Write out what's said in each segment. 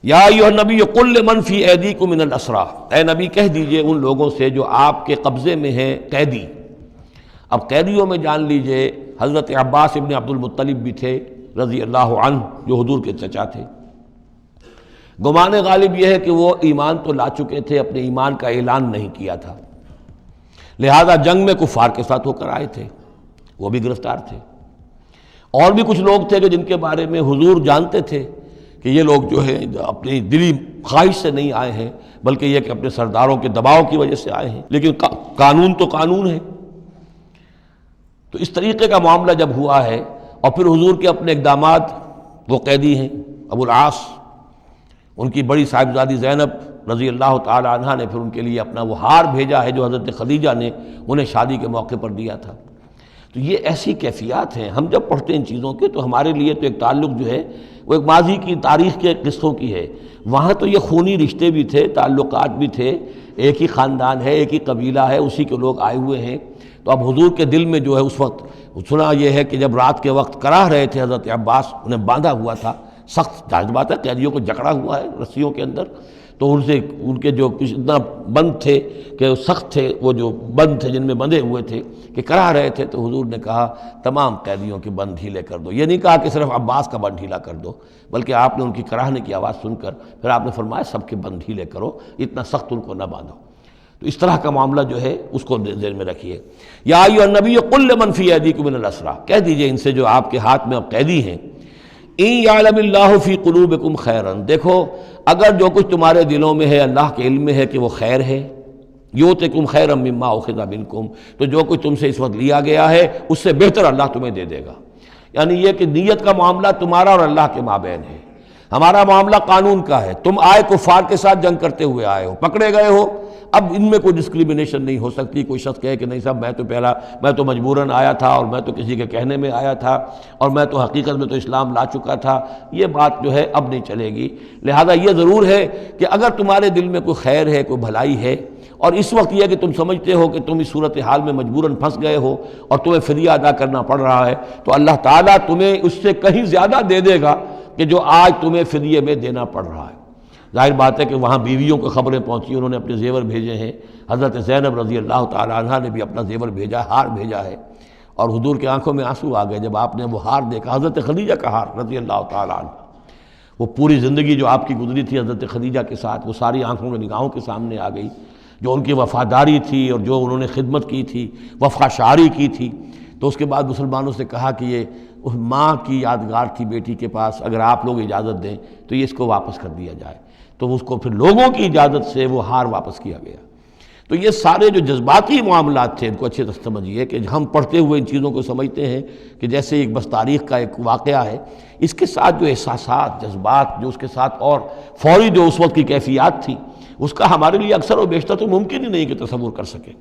یا ایھا النبی قل لمن فی ایدیکم من الاسریٰ، اے نبی کہہ دیجئے ان لوگوں سے جو آپ کے قبضے میں ہیں قیدی۔ اب قیدیوں میں جان لیجئے حضرت عباس ابن عبد المطلب بھی تھے رضی اللہ عنہ، جو حضور کے چچا تھے۔ گمان غالب یہ ہے کہ وہ ایمان تو لا چکے تھے، اپنے ایمان کا اعلان نہیں کیا تھا، لہذا جنگ میں کفار کے ساتھ ہو کر آئے تھے، وہ بھی گرفتار تھے۔ اور بھی کچھ لوگ تھے کہ جن کے بارے میں حضور جانتے تھے کہ یہ لوگ جو ہے اپنی دلی خواہش سے نہیں آئے ہیں، بلکہ یہ کہ اپنے سرداروں کے دباؤ کی وجہ سے آئے ہیں، لیکن قانون تو قانون ہے۔ تو اس طریقے کا معاملہ جب ہوا ہے، اور پھر حضور کے اپنے اقدامات، وہ قیدی ہیں ابو العاص، ان کی بڑی صاحبزادی زینب رضی اللہ تعالی عنہا نے پھر ان کے لیے اپنا وہ ہار بھیجا ہے جو حضرت خدیجہ نے انہیں شادی کے موقع پر دیا تھا۔ تو یہ ایسی کیفیات ہیں، ہم جب پڑھتے ہیں ان چیزوں کے تو ہمارے لیے تو ایک تعلق جو ہے وہ ایک ماضی کی تاریخ کے قصوں کی ہے۔ وہاں تو یہ خونی رشتے بھی تھے، تعلقات بھی تھے، ایک ہی خاندان ہے، ایک ہی قبیلہ ہے، اسی کے لوگ آئے ہوئے ہیں۔ تو اب حضور کے دل میں جو ہے اس وقت سنا یہ ہے کہ جب رات کے وقت کراہ رہے تھے حضرت عباس، انہیں باندھا ہوا تھا، سخت ظاہر بات ہے قیدیوں کو جکڑا ہوا ہے رسیوں کے اندر، تو ان کے جو کچھ اتنا بند تھے کہ سخت تھے، وہ جو بند تھے جن میں بندھے ہوئے تھے کہ کراہ رہے تھے، تو حضور نے کہا تمام قیدیوں کے بند ڈھیلے کر دو۔ یہ نہیں کہا کہ صرف عباس کا بند ڈھیلا کر دو، بلکہ آپ نے ان کی کراہنے کی آواز سن کر پھر آپ نے فرمایا سب کے بند ڈھیلے کرو، اتنا سخت ان کو نہ باندھو۔ تو اس طرح کا معاملہ جو ہے اس کو ذہن میں رکھیے۔ یا ایھا النبی قل لمن فی ایدیکم من الاسریٰ، کہہ دیجئے ان سے جو آپ کے ہاتھ میں اب قیدی ہیں، ان یعلم اللہ فی قلوبکم خیرا، دیکھو اگر جو کچھ تمہارے دلوں میں ہے اللہ کے علم میں ہے کہ وہ خیر ہے، یؤتکم خیرا مما اخذ منکم، تو جو کچھ تم سے اس وقت لیا گیا ہے اس سے بہتر اللہ تمہیں دے دے گا۔ یعنی یہ کہ نیت کا معاملہ تمہارا اور اللہ کے مابین ہے، ہمارا معاملہ قانون کا ہے۔ تم آئے کفار کے ساتھ جنگ کرتے ہوئے آئے ہو، پکڑے گئے ہو، اب ان میں کوئی ڈسکریمنیشن نہیں ہو سکتی۔ کوئی شخص کہے کہ نہیں صاحب میں تو مجبوراً آیا تھا، اور میں تو کسی کے کہنے میں آیا تھا، اور میں تو حقیقت میں تو اسلام لا چکا تھا، یہ بات جو ہے اب نہیں چلے گی۔ لہذا یہ ضرور ہے کہ اگر تمہارے دل میں کوئی خیر ہے، کوئی بھلائی ہے، اور اس وقت یہ کہ تم سمجھتے ہو کہ تم اس صورتحال میں مجبوراً پھنس گئے ہو اور تمہیں فدیہ ادا کرنا پڑ رہا ہے، تو اللہ تعالیٰ تمہیں اس سے کہیں زیادہ دے دے گا کہ جو آج تمہیں فدیے میں دینا پڑ رہا ہے۔ ظاہر بات ہے کہ وہاں بیویوں کو خبریں پہنچی، انہوں نے اپنے زیور بھیجے ہیں، حضرت زینب رضی اللہ تعالی عنہا نے بھی اپنا زیور بھیجا، ہار بھیجا ہے، اور حضور کی آنکھوں میں آنسو آ گئے جب آپ نے وہ ہار دیکھا، حضرت خدیجہ کا ہار رضی اللہ تعالی عنہ۔ وہ پوری زندگی جو آپ کی گزری تھی حضرت خدیجہ کے ساتھ، وہ ساری آنکھوں میں نگاہوں کے سامنے آ گئی، جو ان کی وفاداری تھی اور جو انہوں نے خدمت کی تھی، وفا شعاری کی تھی۔ تو اس کے بعد مسلمانوں سے کہا کہ یہ اس ماں کی یادگار تھی بیٹی کے پاس، اگر آپ لوگ اجازت دیں تو یہ اس کو واپس کر دیا جائے، تو اس کو پھر لوگوں کی اجازت سے وہ ہار واپس کیا گیا۔ تو یہ سارے جو جذباتی معاملات تھے ان کو اچھے سے سمجھیے کہ ہم پڑھتے ہوئے ان چیزوں کو سمجھتے ہیں کہ جیسے ایک بس تاریخ کا ایک واقعہ ہے، اس کے ساتھ جو احساسات، جذبات، جو اس کے ساتھ اور فوری جو اس وقت کی کیفیات تھی، اس کا ہمارے لیے اکثر و بیشتر تو ممکن ہی نہیں کہ تصور کر سکیں۔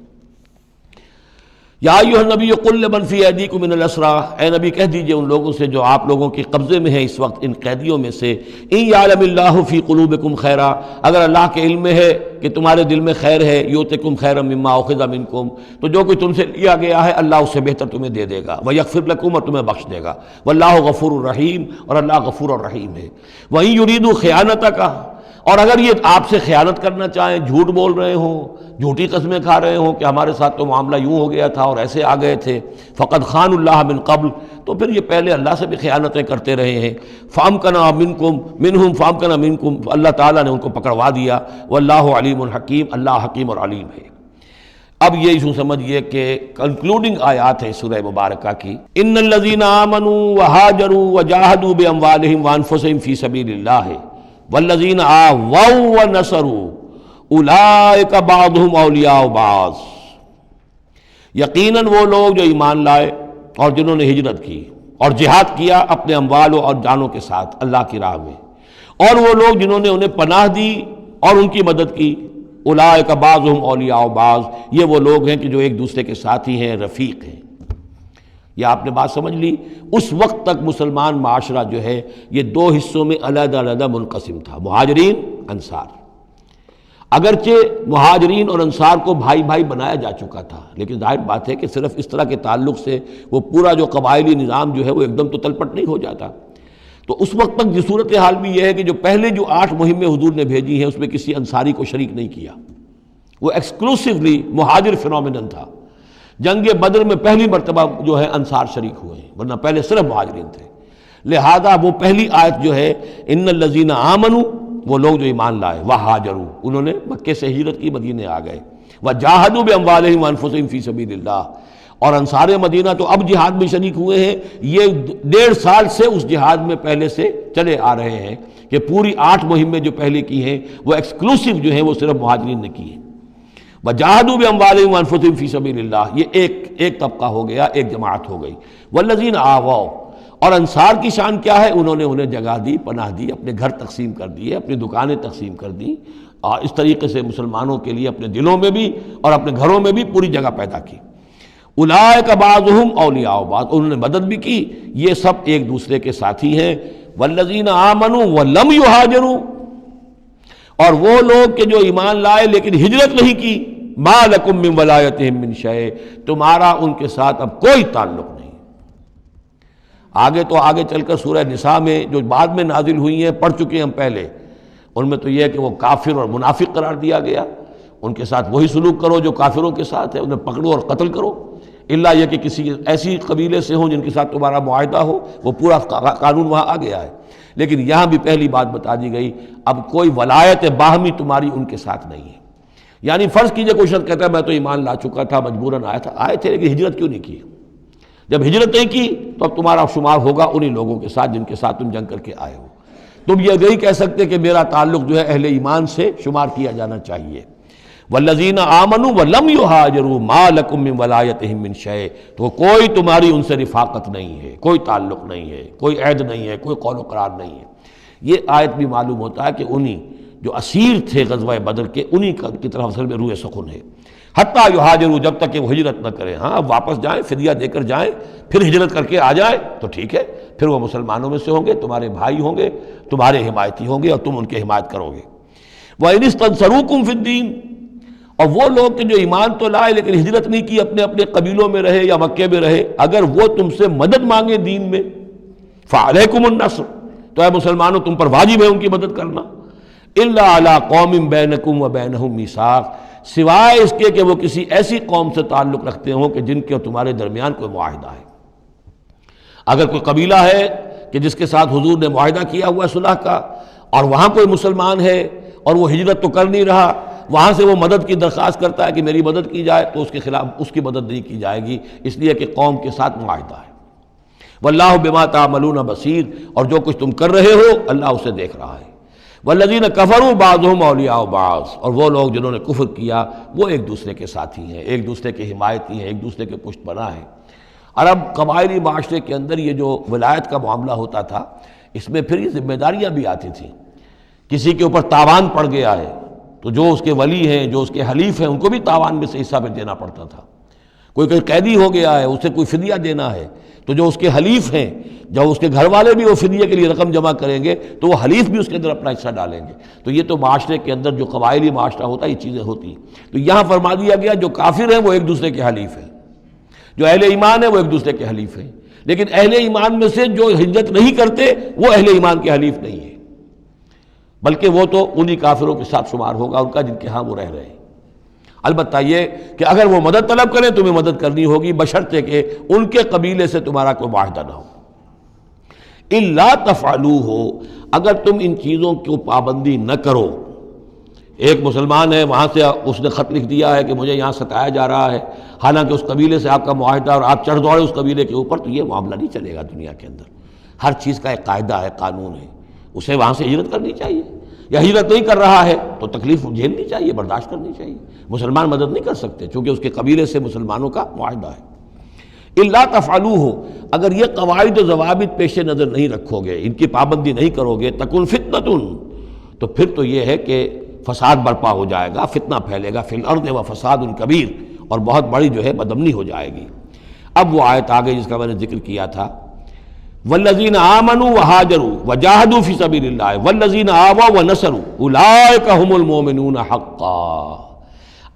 یا ایھا النبی قل لمن فی ایدیکم من الاسریٰ، اے نبی کہہ دیجئے ان لوگوں سے جو آپ لوگوں کے قبضے میں ہیں اس وقت ان قیدیوں میں سے، ان یعلم اللہ فی قلوبکم خیرا، اگر اللہ کے علم میں ہے کہ تمہارے دل میں خیر ہے، یؤتکم خیرا مما اخذ منکم، تو جو کچھ تم سے لیا گیا ہے اللہ اس سے بہتر تمہیں دے دے گا، ویغفر لکم، اور تمہیں بخش دے گا، واللہ غفور الرحیم، اور اللہ غفور الرحیم ہے۔ وَإِن یریدوا خیانتک، اور اگر یہ آپ سے خیانت کرنا چاہیں، جھوٹ بول رہے ہوں، جھوٹی قسمیں کھا رہے ہوں کہ ہمارے ساتھ تو معاملہ یوں ہو گیا تھا اور ایسے آ گئے تھے، فقد خان اللہ من قبل، تو پھر یہ پہلے اللہ سے بھی خیانتیں کرتے رہے ہیں، فامکنا منکم، اللہ تعالیٰ نے ان کو پکڑوا دیا، واللہ علیم حکیم، اللہ حکیم اور علیم ہے۔ اب یہ یوں سمجھیے کہ کنکلوڈنگ آیات ہے سورہ مبارکہ کی، ان الذین آمنوا وہاجروا وجاہدوا باموالہم وانفسہم فی سبیل اللہ والذین آووا ونصروا اولئک بعضهم اولیاء بعض، یقیناً وہ لوگ جو ایمان لائے اور جنہوں نے ہجرت کی اور جہاد کیا اپنے اموالوں اور جانوں کے ساتھ اللہ کی راہ میں، اور وہ لوگ جنہوں نے انہیں پناہ دی اور ان کی مدد کی، اولئک بعضهم اولیاء بعض، یہ وہ لوگ ہیں کہ جو ایک دوسرے کے ساتھی ہیں، رفیق ہیں۔ یہ آپ نے بات سمجھ لی۔ اس وقت تک مسلمان معاشرہ جو ہے یہ دو حصوں میں علیحدہ علیحدہ منقسم تھا، مہاجرین، انصار۔ اگرچہ مہاجرین اور انصار کو بھائی بھائی بنایا جا چکا تھا، لیکن ظاہر بات ہے کہ صرف اس طرح کے تعلق سے وہ پورا جو قبائلی نظام جو ہے وہ ایک دم تو تلپٹ نہیں ہو جاتا۔ تو اس وقت تک یہ صورتحال بھی یہ ہے کہ جو پہلے جو 8 مہمیں حضور نے بھیجی ہیں اس میں کسی انصاری کو شریک نہیں کیا، وہ ایکسکلوسیولی مہاجر فینومینن تھا۔ جنگ بدر میں پہلی مرتبہ جو ہے انصار شریک ہوئے ہیں، ورنہ پہلے صرف مہاجرین تھے۔ لہذا وہ پہلی آیت جو ہے ان الذین آمنوا، وہ لوگ جو ایمان لائے، وہاجروا، انہوں نے مکے سے ہجرت کی، مدینے آ گئے، وجاہدوا باموالہم وانفسہم فی سبیل اللہ، اور انصار مدینہ تو اب جہاد میں شریک ہوئے ہیں، یہ 1.5 سال سے اس جہاد میں پہلے سے چلے آ رہے ہیں کہ پوری 8 مہمیں جو پہلے کی ہیں وہ ایکسکلوسیو جو ہیں وہ صرف مہاجرین نے کی ہیں۔ وجاہدوا باموالہم وانفسہم فی سبیل اللہ، یہ ایک طبقہ ہو گیا، ایک جماعت ہو گئی۔ والذین آووا، اور انصار کی شان کیا ہے؟ انہوں نے انہیں جگہ دی، پناہ دی، اپنے گھر تقسیم کر دیے، اپنی دکانیں تقسیم کر دیں، اور اس طریقے سے مسلمانوں کے لیے اپنے دلوں میں بھی اور اپنے گھروں میں بھی پوری جگہ پیدا کی۔ اولئک بعضهم اولیاء بعض، انہوں نے مدد بھی کی، یہ سب ایک دوسرے کے ساتھی ہیں۔ والذین آمنوا ولم یہاجروا، اور وہ لوگ کہ جو ایمان لائے لیکن ہجرت نہیں کی، ما لکم من ولایتہم من شیء، تمہارا ان کے ساتھ اب کوئی تعلق نہیں۔ آگے چل کر سورہ نساء میں جو بعد میں نازل ہوئی ہیں، پڑھ چکے ہیں ہم پہلے، ان میں تو یہ ہے کہ وہ کافر اور منافق قرار دیا گیا، ان کے ساتھ وہی سلوک کرو جو کافروں کے ساتھ ہے، انہیں پکڑو اور قتل کرو، الا یہ کہ کسی ایسی قبیلے سے ہوں جن کے ساتھ تمہارا معاہدہ ہو، وہ پورا قانون وہاں آ گیا ہے۔ لیکن یہاں بھی پہلی بات بتا دی گئی، اب کوئی ولایت باہمی تمہاری ان کے ساتھ نہیں ہے۔ یعنی فرض کیجئے کوئی شخص کہتا ہے میں تو ایمان لا چکا تھا، مجبوراً آئے تھے لیکن ہجرت کیوں نہیں کی؟ جب ہجرت نہیں کی تو اب تمہارا شمار ہوگا انہی لوگوں کے ساتھ جن کے ساتھ تم جنگ کر کے آئے ہو۔ تم یہ نہیں کہہ سکتے کہ میرا تعلق جو ہے اہل ایمان سے شمار کیا جانا چاہیے۔ والذین آمنوا ولم یہاجروا ما لکم من ولایتہم من شیء، تو کوئی تمہاری ان سے رفاقت نہیں ہے، کوئی تعلق نہیں ہے، کوئی عہد نہیں ہے، کوئی قول و قرار نہیں ہے۔ یہ آیت بھی معلوم ہوتا ہے کہ انہی جو اسیر تھے غزوہ بدر کے، انہی کی طرف اصل میں روح سخن ہے۔ حتیٰ یہاجروا، جب تک کہ وہ ہجرت نہ کریں، ہاں واپس جائیں، فدیہ دے کر جائیں، پھر ہجرت کر کے آ جائیں تو ٹھیک ہے، پھر وہ مسلمانوں میں سے ہوں گے، تمہارے بھائی ہوں گے، تمہارے حمایتی ہوں گے اور تم ان کی حمایت کرو گے۔ وَإِنِ اسْتَنصَرُوكُمْ فِي الدِّينِ، اور وہ لوگ کہ جو ایمان تو لائے لیکن ہجرت نہیں کی، اپنے اپنے قبیلوں میں رہے یا مکے میں رہے، اگر وہ تم سے مدد مانگے دین میں، فَعَلَيْكُمُ النَّصْرُ، تو اے مسلمانوں تم پر واجب ہے ان کی مدد کرنا۔ إِلَّا عَلَىٰ قَوْمٍ بَيْنَكُمْ وَبَيْنَهُمْ مِيثَاقٌ، سوائے اس کے کہ وہ کسی ایسی قوم سے تعلق رکھتے ہوں کہ جن کے اور تمہارے درمیان کوئی معاہدہ ہے۔ اگر کوئی قبیلہ ہے کہ جس کے ساتھ حضور نے معاہدہ کیا ہوا ہے صلح کا، اور وہاں کوئی مسلمان ہے اور وہ ہجرت تو کر نہیں رہا، وہاں سے وہ مدد کی درخواست کرتا ہے کہ میری مدد کی جائے، تو اس کے خلاف اس کی مدد نہیں کی جائے گی، اس لیے کہ قوم کے ساتھ معاہدہ ہے۔ واللہ بما تعملون بصیر، اور جو کچھ تم کر رہے ہو اللہ اسے دیکھ رہا ہے۔ والذین کفروا بعضهم اولیاء بعض، اور وہ لوگ جنہوں نے کفر کیا وہ ایک دوسرے کے ساتھی ہیں، ایک دوسرے کے حمایتی ہیں، ایک دوسرے کے پشت پناہ ہیں۔ عرب قبائلی معاشرے کے اندر یہ جو ولایت کا معاملہ ہوتا تھا، اس میں پھر یہ ذمہ داریاں بھی آتی تھیں۔ کسی کے اوپر تاوان پڑ گیا ہے تو جو اس کے ولی ہیں، جو اس کے حلیف ہیں، ان کو بھی تاوان میں سے حصہ پہ دینا پڑتا تھا۔ کوئی قیدی ہو گیا ہے، اسے کوئی فدیہ دینا ہے، تو جو اس کے حلیف ہیں، جب اس کے گھر والے بھی وہ فدیے کے لیے رقم جمع کریں گے تو وہ حلیف بھی اس کے اندر اپنا حصہ ڈالیں گے۔ تو یہ تو معاشرے کے اندر جو قبائلی معاشرہ ہوتا ہے یہ چیزیں ہوتی ہیں۔ تو یہاں فرما دیا گیا جو کافر ہیں وہ ایک دوسرے کے حلیف ہیں، جو اہل ایمان ہیں وہ ایک دوسرے کے حلیف ہیں، لیکن اہل ایمان میں سے جو ہجرت نہیں کرتے وہ اہل ایمان کے حلیف نہیں ہیں، بلکہ وہ تو انہی کافروں کے ساتھ شمار ہوگا ان کا جن کے ہاں وہ رہ رہے ہیں۔ البتہ یہ کہ اگر وہ مدد طلب کریں تمہیں مدد کرنی ہوگی، بشرطے کہ ان کے قبیلے سے تمہارا کوئی معاہدہ نہ ہو۔ الا تفعلوہ، اگر تم ان چیزوں کو پابندی نہ کرو، ایک مسلمان ہے وہاں سے اس نے خط لکھ دیا ہے کہ مجھے یہاں ستایا جا رہا ہے، حالانکہ اس قبیلے سے آپ کا معاہدہ اور آپ چڑھ دوڑے اس قبیلے کے اوپر، تو یہ معاملہ نہیں چلے گا دنیا کے اندر۔ ہر چیز کا ایک قاعدہ ہے، قانون ہے، اسے وہاں سے ہجرت کرنی چاہیے، یا ہجرت نہیں کر رہا ہے تو تکلیف جھیلنی چاہیے، برداشت کرنی چاہیے۔ مسلمان مدد نہیں کر سکتے چونکہ اس کے قبیلے سے مسلمانوں کا معاہدہ ہے۔ الا تفعلوہ، اگر یہ قواعد و ضوابط پیش نظر نہیں رکھو گے، ان کی پابندی نہیں کرو گے، تکن فتنۃ، تو پھر تو یہ ہے کہ فساد برپا ہو جائے گا، فتنہ پھیلے گا، فی الارض و فساد کبیر، اور بہت بڑی جو ہے بدامنی ہو جائے گی۔ اب وہ آیت آگے جس کا میں نے ذکر کیا تھا، والذین آمنوا وہاجروا وجاہدوا فی سبیل اللہ والذین آووا ونصروا اولئک هم المؤمنون حقا۔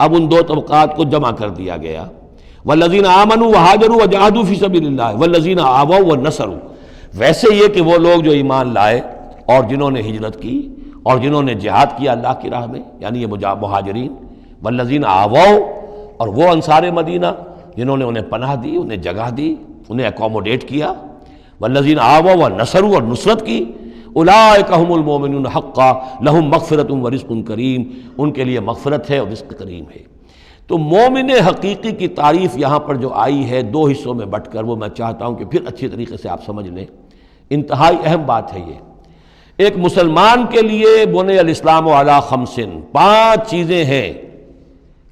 اب ان دو طبقات کو جمع کر دیا گیا، والذین آمنوا وہاجروا وجاہدوا فی سبیل اللہ والذین آووا ونصروا۔ ویسے یہ کہ وہ لوگ جو ایمان لائے اور جنہوں نے ہجرت کی اور جنہوں نے جہاد کیا اللہ کی راہ میں، یعنی یہ مہاجرین، والذین آووا، اور وہ انصار مدینہ جنہوں نے انہیں پناہ دی، انہیں جگہ دی، انہیں اکوموڈیٹ کیا، والذین آووا ونصروا، اور نصرت کی، اولئک ھم المؤمنون حقا لہم مغفرۃ ورزق کریم، ان کے لیے مغفرت ہے اور رزق کریم ہے۔ تو مومن حقیقی کی تعریف یہاں پر جو آئی ہے دو حصوں میں بٹ کر، وہ میں چاہتا ہوں کہ پھر اچھی طریقے سے آپ سمجھ لیں، انتہائی اہم بات ہے یہ۔ ایک مسلمان کے لیے بنی الاسلام علی خمس، 5 چیزیں ہیں،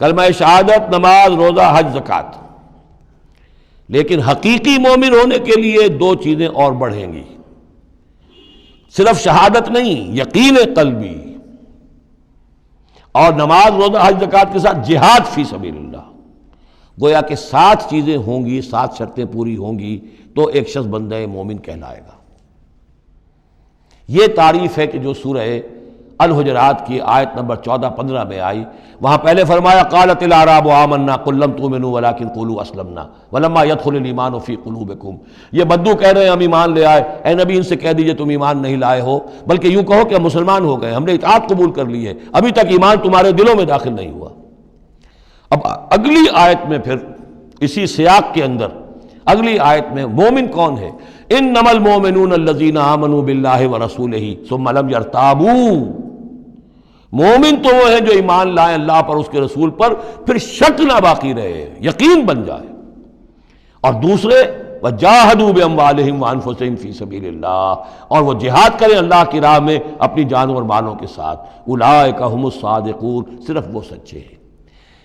کلمہ شہادت، نماز، روزہ، حج، زکوٰۃ۔ لیکن حقیقی مومن ہونے کے لیے 2 چیزیں اور بڑھیں گی، صرف شہادت نہیں، یقین قلبی، اور نماز، روزہ، حج، زکوٰۃ کے ساتھ جہاد فی سبیل اللہ۔ گویا کہ 7 چیزیں ہوں گی، 7 شرطیں پوری ہوں گی تو ایک شخص بندہ مومن کہلائے گا۔ یہ تعریف ہے کہ جو سورہ الحجرات کی آیت نمبر 14-15 میں آئی، وہاں پہلے فرمایا قالت الاعراب آمنا قل لم تؤمنوا ولکن قولوا اسلمنا ولما يدخل الايمان في قلوبكم۔ یہ بدو کہہ رہے ہیں ہم ایمان لے آئے، اے نبی ان سے کہہ دیجئے تم ایمان نہیں لائے ہو، بلکہ یوں کہو کہ ہم مسلمان ہو گئے، ہم نے اطاعت قبول کر لی ہے، ابھی تک ایمان تمہارے دلوں میں داخل نہیں ہوا۔ اب اگلی آیت میں پھر اسی سیاق کے اندر اگلی آیت میں مومن کون ہے؟ انما المؤمنون الذین آمنوا باللہ ورسولہ ثم لم یرتابوا۔ مومن تو وہ ہیں جو ایمان لائیں اللہ پر، اس کے رسول پر، پھر شک نہ باقی رہے، یقین بن جائے۔ اور دوسرے وجاہدوا باموالہم وانفسہم فی سبیل اللہ، اور وہ جہاد کریں اللہ کی راہ میں اپنی جانوں اور مالوں کے ساتھ۔ اولئک ھم الصادقون، صرف وہ سچے ہیں۔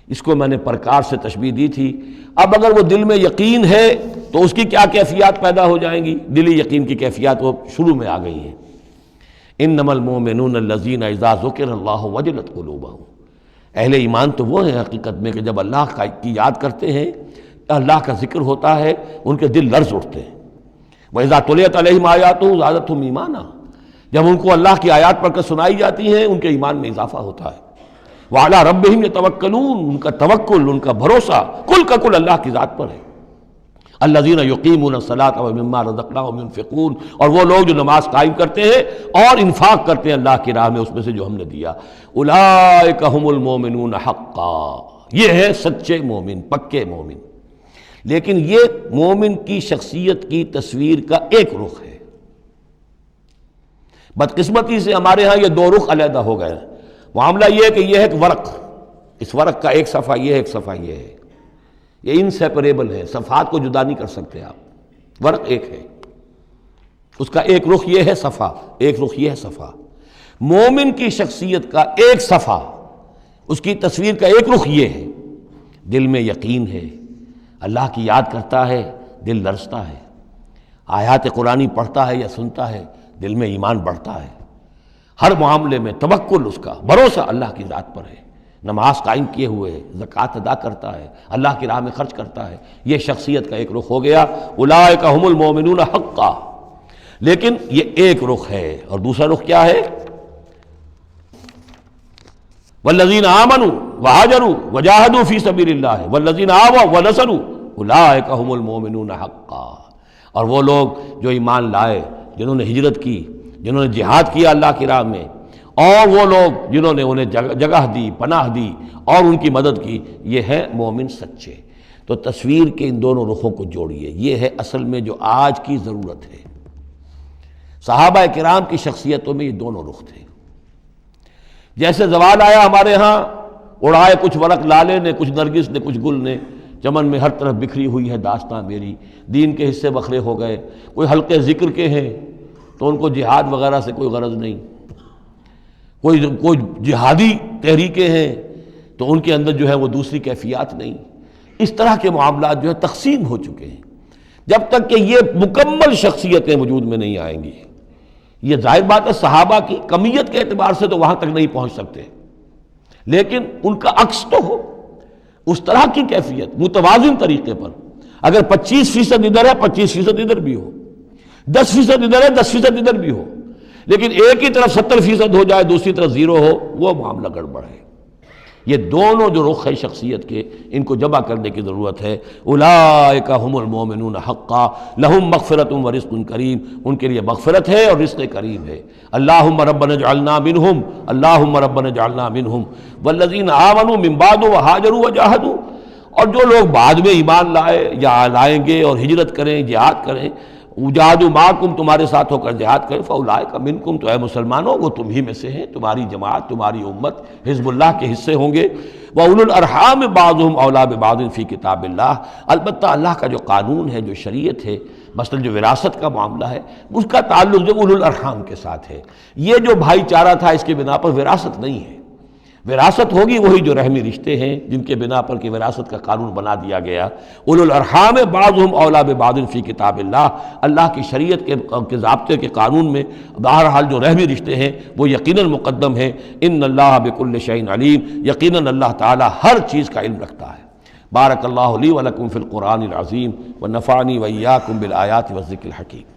اس کو میں نے پرکار سے تشبیہ دی تھی۔ اب اگر وہ دل میں یقین ہے تو اس کی کیا کیفیات پیدا ہو جائیں گی؟ دلی یقین کی کیفیات وہ شروع میں آ گئی ہیں۔ انما المؤمنون الذین اذا ذکر اللہ وجلت قلوبہم، اہل ایمان تو وہ ہیں حقیقت میں کہ جب اللہ کی یاد کرتے ہیں، اللہ کا ذکر ہوتا ہے، ان کے دل لرز اٹھتے ہیں۔ وَإِذَا تُلِيَتْ عَلَيْهِمْ آيَاتُهُ زَادَتْهُمْ ایمانا، جب ان کو اللہ کی آیات پڑھ کر سنائی جاتی ہیں ان کے ایمان میں اضافہ ہوتا ہے۔ وَعَلَىٰ رَبِّهِمْ يَتَوَكَّلُونَ، ان کا توکل، ان کا بھروسہ کل کا کل اللہ کی ذات پر ہے۔ الذین یقیمون الصلاۃ ومما رزقناہم ينفقون، اور وہ لوگ جو نماز قائم کرتے ہیں اور انفاق کرتے ہیں اللہ کی راہ میں اس میں سے جو ہم نے دیا۔ اولئک ھم المؤمنون حقا، یہ ہے سچے مومن، پکے مومن۔ لیکن یہ مومن کی شخصیت کی تصویر کا ایک رخ ہے۔ بدقسمتی سے ہمارے ہاں یہ 2 رخ علیحدہ ہو گئے ہیں۔ معاملہ یہ ہے کہ یہ ہے ایک ورق، اس ورق کا ایک صفحہ یہ ہے، ایک صفحہ یہ ہے، یہ انسیپریبل ہے، صفحات کو جدا نہیں کر سکتے آپ۔ ورق ایک ہے، اس کا ایک رخ یہ ہے صفحہ، ایک رخ یہ ہے صفحہ۔ مومن کی شخصیت کا ایک صفحہ، اس کی تصویر کا ایک رخ یہ ہے، دل میں یقین ہے، اللہ کی یاد کرتا ہے، دل لرزتا ہے، آیات قرآنی پڑھتا ہے یا سنتا ہے، دل میں ایمان بڑھتا ہے، ہر معاملے میں توکل، اس کا بھروسہ اللہ کی ذات پر ہے، نماز قائم کیے ہوئے ہے، زکوٰۃ ادا کرتا ہے، اللہ کی راہ میں خرچ کرتا ہے۔ یہ شخصیت کا ایک رخ ہو گیا، اولئک ھم المؤمنون حقا۔ لیکن یہ ایک رخ ہے، اور دوسرا رخ کیا ہے؟ والذین آمنوا وہاجروا وجاہدوا فی سبیل اللہ والذین آووا ونصروا اولئک ھم المؤمنون حقا۔ اور وہ لوگ جو ایمان لائے، جنہوں نے ہجرت کی، جنہوں نے جہاد کیا اللہ کی راہ میں، اور وہ لوگ جنہوں نے انہیں جگہ دی، پناہ دی اور ان کی مدد کی، یہ ہے مومن سچے۔ تو تصویر کے ان دونوں رخوں کو جوڑیے، یہ ہے اصل میں جو آج کی ضرورت ہے۔ صحابہ کرام کی شخصیتوں میں یہ دونوں رخ تھے۔ جیسے زوال آیا ہمارے ہاں، اڑائے کچھ ورق لالے نے، کچھ نرگس نے، کچھ گل نے، چمن میں ہر طرف بکھری ہوئی ہے داستاں میری، دین کے حصے بکھرے ہو گئے، کوئی حلقے ذکر کے ہیں تو ان کو جہاد وغیرہ سے کوئی غرض نہیں، کوئی جہادی تحریکیں ہیں تو ان کے اندر جو ہے وہ دوسری کیفیات نہیں۔ اس طرح کے معاملات جو ہے تقسیم ہو چکے ہیں۔ جب تک کہ یہ مکمل شخصیتیں وجود میں نہیں آئیں گی، یہ ظاہر بات ہے صحابہ کی کمیت کے اعتبار سے تو وہاں تک نہیں پہنچ سکتے، لیکن ان کا عکس تو ہو، اس طرح کی کیفیت متوازن طریقے پر۔ اگر 25% ادھر ہے 25% ادھر بھی ہو، 10% ادھر ہے 10% ادھر بھی ہو، لیکن ایک ہی طرف 70% ہو جائے دوسری طرف 0 ہو، وہ معاملہ گڑبڑ ہے۔ یہ دونوں جو رخ ہے شخصیت کے، ان کو جمع کرنے کی ضرورت ہے۔ اولئک هم المؤمنون حقا لهم مغفرۃ ورزق کریم، ان کے لیے مغفرت ہے اور رزق کریم ہے۔ اللہم ربنا اجعلنا منہم، اللہم ربنا اجعلنا منہم والذین آمنوا من بعد وہاجروا وجاہدوا، اور جو لوگ بعد میں ایمان لائے یا لائیں گے اور ہجرت کریں، جہاد کریں، وجاہدوا معکم، تمہارے ساتھ ہو کر جہاد کریں، فاولئک منکم، تو اے مسلمانوں وہ تم ہی میں سے ہیں، تمہاری جماعت، تمہاری امت حزب اللہ کے حصے ہوں گے۔ وَأُولُو الْأَرْحَامِ بَعْضُهُمْ أَوْلَىٰ بِبَعْضٍ فِي کتاب اللہ، البتہ اللہ کا جو قانون ہے، جو شریعت ہے، مثلا جو وراثت کا معاملہ ہے، اس کا تعلق جو اولو الارحام کے ساتھ ہے۔ یہ جو بھائی چارہ تھا، اس کے بنا پر وراثت نہیں ہے۔ وراثت ہوگی وہی جو رحمی رشتے ہیں، جن کے بنا پر کہ وراثت کا قانون بنا دیا گیا۔ اولو الارحام بعضهم اولیٰ ببعض فی کتاب اللہ، اللہ کی شریعت کے ضابطے کے قانون میں بہرحال جو رحمی رشتے ہیں وہ یقیناً مقدم ہیں۔ ان اللہ بکل شیء علیم، یقیناً اللہ تعالی ہر چیز کا علم رکھتا ہے۔ بارک اللہ لی ولکم فی القرآن العظیم ونفعنی وإیاکم بالآیات والذکر الحکیم۔